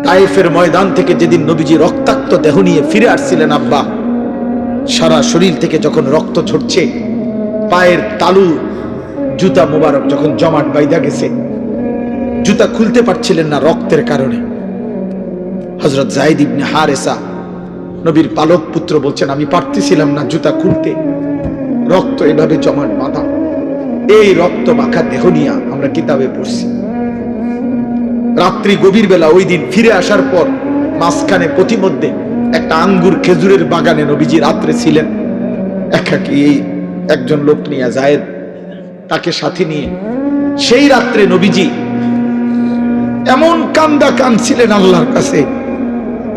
তায়েফের ময়দান থেকে যেদিন নবীজি রক্তাক্ত দেহ নিয়ে ফিরে আসছিলেন আব্বা, সারা শরীর থেকে যখন রক্ত ঝরছে, পায়ের তালু জুতা মোবারক যখন জমাট বাইধা গেছে, জুতা খুলতে পারছিলেন না রক্তের কারণে। হযরত যায়েদ ইবনে হারেসা নবীর পালক পুত্র বলছেন, আমি পারতেছিলাম না জুতা খুলতে, রক্ত এভাবে জমাট বাঁধা। এই রক্ত মাখা দেহ নিয়ে আমরা কিতাবে পড়ছি। রাত্রি গভীর বেলা ওই দিন ফিরে আসার পর মাঝখানে প্রতিমধ্যে একটা আঙ্গুর খেজুরের বাগানে নবীজি রাত্রে ছিলেন একাকী। এই একজন লোক নিয়ে যায়েদ তাকে সাথে নিয়ে সেই রাত্রে নবীজি এমন কান্দা কাঁদছিলেন আল্লাহর কাছে,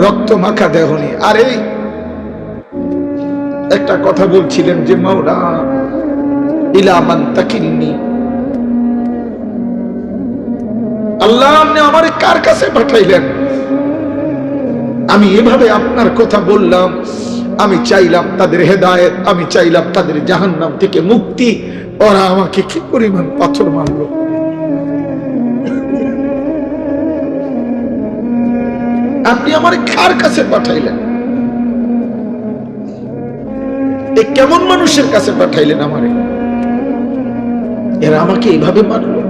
রক্ত মাখা দেহ নিয়ে। আর এই একটা কথা বলছিলেন যে মাওলা ইলা মান তাকিলনি, আল্লাহ আপনি আমারে কার কাছে পাঠাইলেন? আমি এভাবে আপনার কথা বললাম, আমি চাইলাম তাদের হেদায়েত, আমি চাইলাম তাদের জাহান্নাম থেকে মুক্তি, ওরা আমাকে কি পরিমাণ পাথর মারলো। আপনি আমার কার কাছে পাঠাইলেন? এ কেমন মানুষের কাছে পাঠাইলেন আমারে? এরা আমাকে এইভাবে মারলো।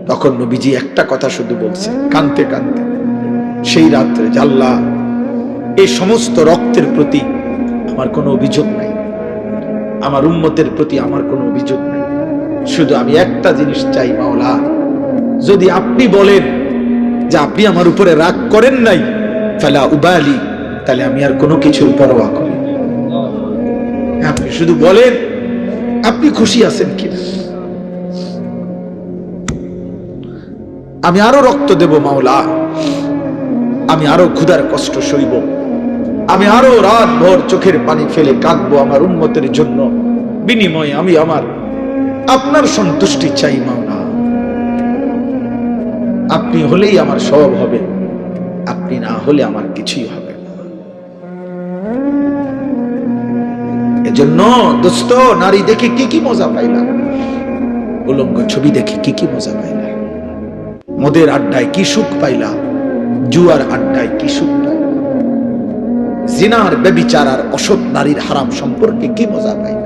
তখন নবীজি একটা কথা শুধু বলছে কাঁদতে কাঁদতে সেই রাত্রে, যে আল্লাহ এই সমস্ত রক্তের প্রতি আমার কোনো অভিযোগ নাই, আমার উম্মতের প্রতি আমার কোনো অভিযোগ নাই, শুধু আমি একটা জিনিস চাই মাওলা, যদি আপনি বলেন যে আপনি আমার উপরে রাগ করেন নাই, ফালা উবালি, তাহলে আমি আর কোনো কিছুর পরোয়া করি না। আপনি শুধু বলেন আপনি খুশি আছেন কিনা, আমি আরো রক্ত দেব মাওলা, আমি আরো ক্ষুধার কষ্ট সইব, আমি আরো রাত ভর চোখের পানি ফেলে কাঁদবো আমার উম্মতের জন্য, বিনিময়ে আমি আমার আপনার সন্তুষ্টি চাই মাওলা। আপনি হলেই আমার সব হবে, আপনি না হলে আমার কিছুই হবে না। এজন্য দোস্ত, নারী দেখে কি কি মজা পাইলাম, উলঙ্গ ছবি দেখে কি কি মজা পাইলাম, মদের আড্ডায় কি সুখ পাইলাম, জুয়ার আড্ডায় কি সুখ পাইলাম, জিনার ব্যভিচার আর অসৎ নারীর হারাম সম্পর্কে কি মজা পাইলাম।